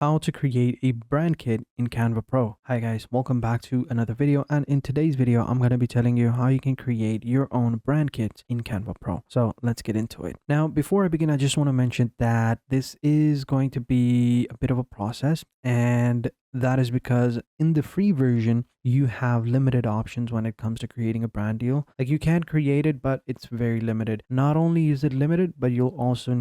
how to create a brand kit in Canva Pro. Hi guys, welcome back to another video, and in today's video I'm going to be telling you how you can create your own brand kit in Canva Pro. So let's get into it. Now before I begin, I just want to mention that this is going to be a bit of a process, and that is because in the free version you have limited options when it comes to creating a brand deal. Like, you can create it, but it's very limited. Not only is it limited, but you'll also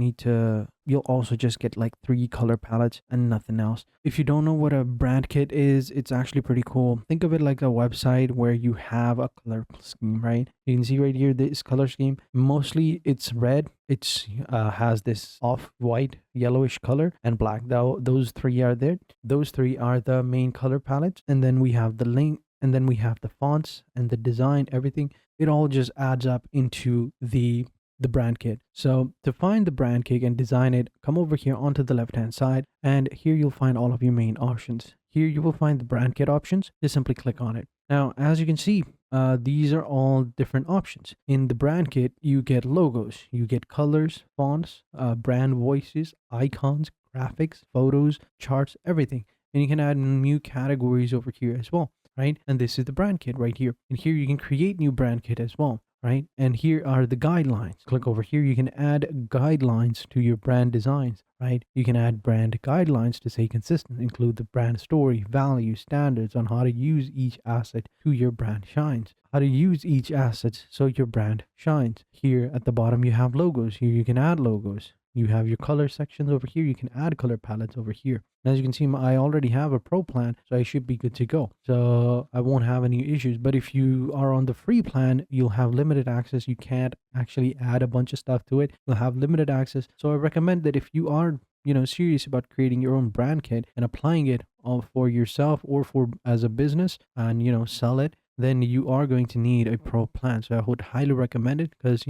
just get like 3 color palettes and nothing else. If you don't know what a brand kit is, it's actually pretty cool. Think of it like a website where you have a color scheme, right? You can see right here this color scheme. Mostly it's red. It's has this off-white, yellowish color, and black. Those 3 are there. Those 3 are the main color palettes, and then we have the link, and then we have the fonts and the design, everything. It all just adds up into the brand kit. So to find the brand kit and design it, come over here onto the left hand side, and here you'll find all of your main options. Here you will find the brand kit options. Just simply click on it. Now, as you can see, these are all different options. In the brand kit, you get logos, you get colors, fonts, brand voices, icons, graphics, photos, charts, everything. And you can add new categories over here as well, right? And this is the brand kit right here. And here you can create new brand kit as well, right? And here are the guidelines. Click over here. You can add guidelines to your brand designs, right? You can add brand guidelines to stay consistent, include the brand story, value, standards on how to use each asset to your brand shines, how to use each asset so your brand shines. Here at the bottom, you have logos. Here you can add logos. You have your color sections over here. You can add color palettes over here. As you can see, I already have a pro plan, so I should be good to go. So I won't have any issues. But if you are on the free plan, you'll have limited access. You can't actually add a bunch of stuff to it. You'll have limited access. So I recommend that if you are serious about creating your own brand kit and applying it all for yourself or for as a business, and sell it, then you are going to need a pro plan. So I would highly recommend it, because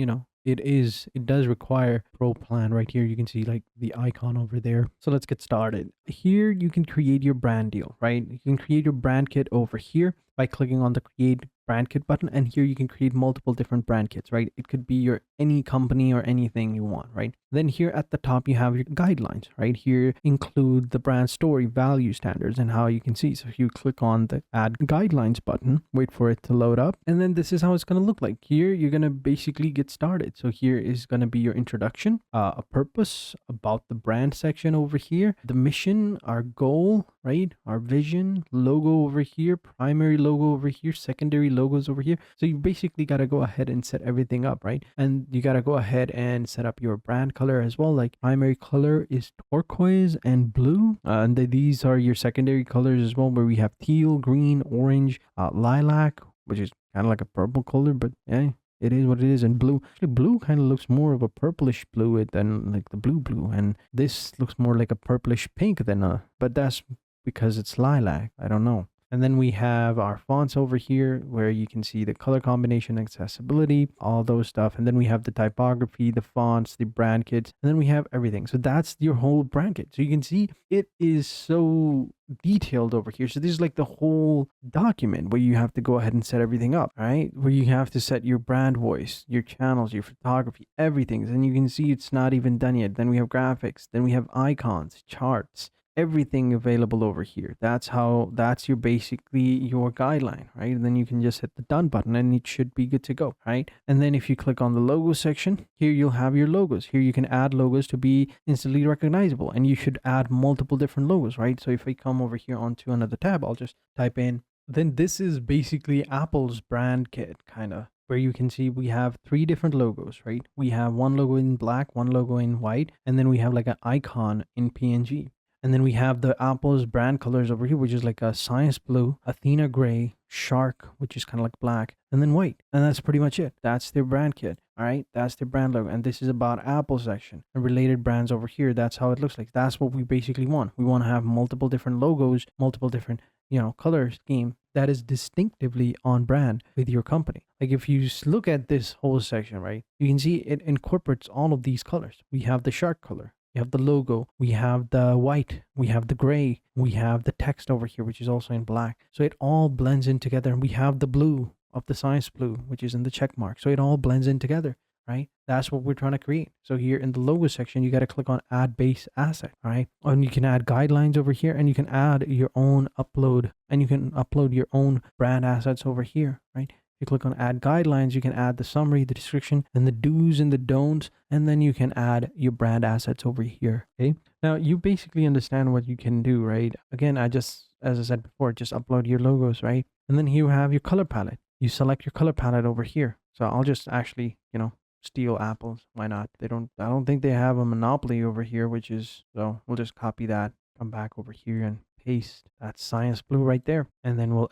it does require pro plan. Right here you can see like the icon over there. So let's get started. Here you can create your brand deal, right? You can create your brand kit over here by clicking on the create brand kit button, and here you can create multiple different brand kits, right? It could be your any company or anything you want, right? Then here at the top you have your guidelines, right? Here include the brand story, value, standards, and how you can see. So if you click on the add guidelines button, wait for it to load up, and then this is how it's going to look like. Here you're going to basically get started. So here is going to be your introduction, a purpose, about the brand section over here, the mission, our goal, right? Our vision, logo over here, primary logo over here, secondary logos over here. So you basically got to go ahead and set everything up, right? And you got to go ahead and set up your brand color as well. Like, primary color is turquoise and blue, and these are your secondary colors as well, where we have teal, green, orange, lilac, which is kind of like a purple color, but yeah, it is what it is. And blue, actually blue kind of looks more of a purplish blue than like the blue, and this looks more like a purplish pink than but that's because it's lilac. I don't know. And then we have our fonts over here, where you can see the color combination, accessibility, all those stuff. And then we have the typography, the fonts, the brand kits, and then we have everything. So that's your whole brand kit. So you can see it is so detailed over here. So this is like the whole document where you have to go ahead and set everything up, right? Where you have to set your brand voice, your channels, your photography, everything. And you can see it's not even done yet. Then we have graphics, then we have icons, charts, everything available over here. That's your basically your guideline, right? And then you can just hit the done button and it should be good to go, right? And then if you click on the logo section, here you'll have your logos. Here you can add logos to be instantly recognizable, and you should add multiple different logos, right? So if I come over here onto another tab, I'll just type in, then this is basically Apple's brand kit, kind of, where you can see we have 3 different logos, right? We have one logo in black, one logo in white, and then we have like an icon in PNG. And then we have the Apple's brand colors over here, which is like a science blue, Athena gray, shark, which is kind of like black, and then white. And that's pretty much it. That's their brand kit. All right. That's their brand logo. And this is about Apple section and related brands over here. That's how it looks like. That's what we basically want. We want to have multiple different logos, multiple different, color scheme that is distinctively on brand with your company. Like, if you look at this whole section, right, you can see it incorporates all of these colors. We have the shark color. We have the logo, we have the white, we have the gray, we have the text over here, which is also in black. So it all blends in together. And we have the blue of the science blue, which is in the check mark. So it all blends in together, right? That's what we're trying to create. So here in the logo section, you got to click on add base asset, right? And you can add guidelines over here, and you can add your own upload, and you can upload your own brand assets over here, right? You click on add guidelines, you can add the summary, the description, and the do's and the don'ts, and then you can add your brand assets over here. Okay. Now you basically understand what you can do, right? Again, as I said before, just upload your logos, right? And then here you have your color palette. You select your color palette over here. So I'll just actually, steal apples. Why not? I don't think they have a monopoly over here, so we'll just copy that, come back over here and paste that science blue right there, and then we'll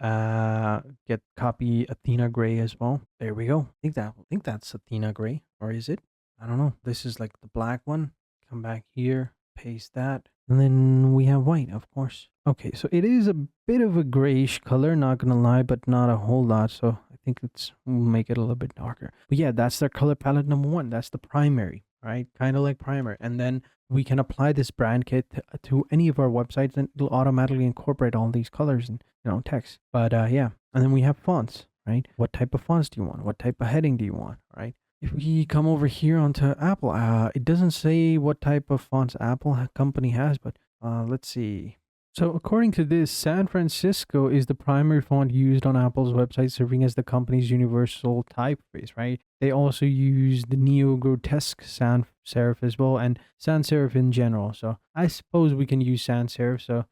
copy Athena gray as well. There we go. I think that's Athena gray, or is it? I don't know. This is like the black one. Come back here, paste that, and then we have white, of course. Okay, so it is a bit of a grayish color, not gonna lie, but not a whole lot. So I think we'll make it a little bit darker. But yeah, that's their color palette number one. That's the primary, right? Kind of like primer. And then we can apply this brand kit to any of our websites, and it'll automatically incorporate all these colors and text. But yeah, and then we have fonts, right? What type of fonts do you want? What type of heading do you want, right? If we come over here onto Apple, it doesn't say what type of fonts Apple company has, but let's see. So according to this, San Francisco is the primary font used on Apple's website, serving as the company's universal typeface, right? They also use the Neo Grotesque sans serif as well, and sans serif in general. So I suppose we can use sans serif. So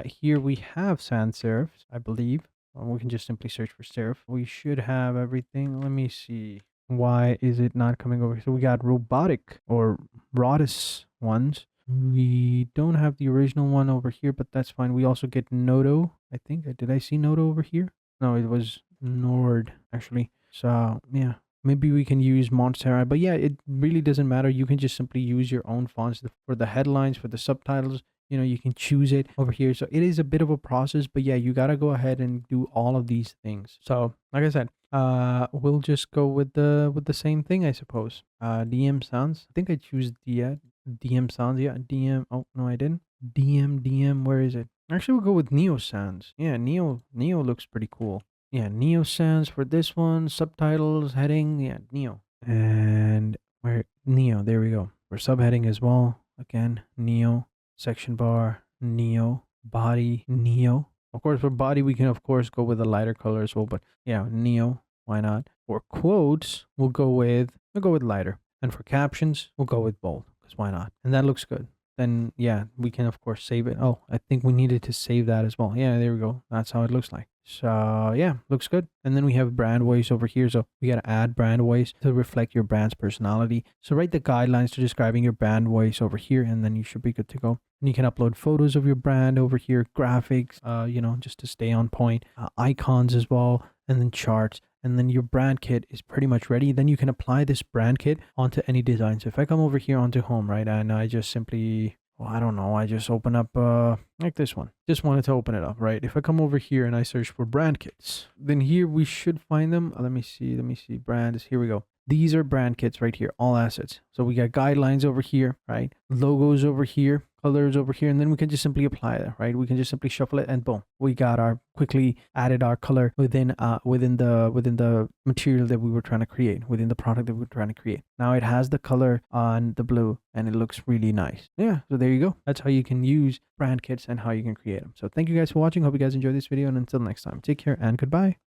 here we have sans serif, I believe. We can just simply search for serif. We should have everything. Let me see. Why is it not coming over? So we got robotic or Rodis ones. We don't have the original one over here, but that's fine. We also get Nodo. I think. Did I see Nodo over here? No, it was Nord actually. So yeah, maybe we can use Montserrat. But yeah, it really doesn't matter. You can just simply use your own fonts for the headlines, for the subtitles. You can choose it over here. So it is a bit of a process, but yeah, you gotta go ahead and do all of these things. So like I said, we'll just go with the same thing, I suppose. DM sounds. I think I choose the DM sounds. Yeah, DM. Oh no, I didn't. DM. Where is it? Actually, we'll go with Neo sounds. Yeah, Neo looks pretty cool. Yeah, Neo sounds for this one. Subtitles, heading. Yeah, Neo. And where Neo? There we go. For subheading as well. Again, Neo. Section bar, Neo. Body, Neo. Of course, for body, we can of course go with a lighter color as well. But yeah, Neo. Why not? For quotes, we'll go with lighter. And for captions, we'll go with bold. Because why not? And that looks good. Then yeah, we can of course save it. Oh, I think we needed to save that as well. Yeah, there we go. That's how it looks like. So yeah, looks good. And then we have brand voice over here. So we got to add brand voice to reflect your brand's personality. So write the guidelines to describing your brand voice over here, and then you should be good to go. And you can upload photos of your brand over here, graphics, just to stay on point, icons as well, and then charts. And then your brand kit is pretty much ready. Then you can apply this brand kit onto any design. So if I come over here onto home, right, and I just simply, I don't know, I just open up like this one. Just wanted to open it up, right? If I come over here and I search for brand kits, then here we should find them. Let me see, brands. Here we go. These are brand kits right here, all assets. So we got guidelines over here, right? Logos over here, colors over here, and then we can just simply apply that, right? We can just simply shuffle it, and boom, we got quickly added our color within the material that we were trying to create, within the product that we were trying to create. Now it has the color on the blue, and it looks really nice. Yeah, so there you go. That's how you can use brand kits and how you can create them. So thank you guys for watching. Hope you guys enjoyed this video, and until next time, take care and goodbye.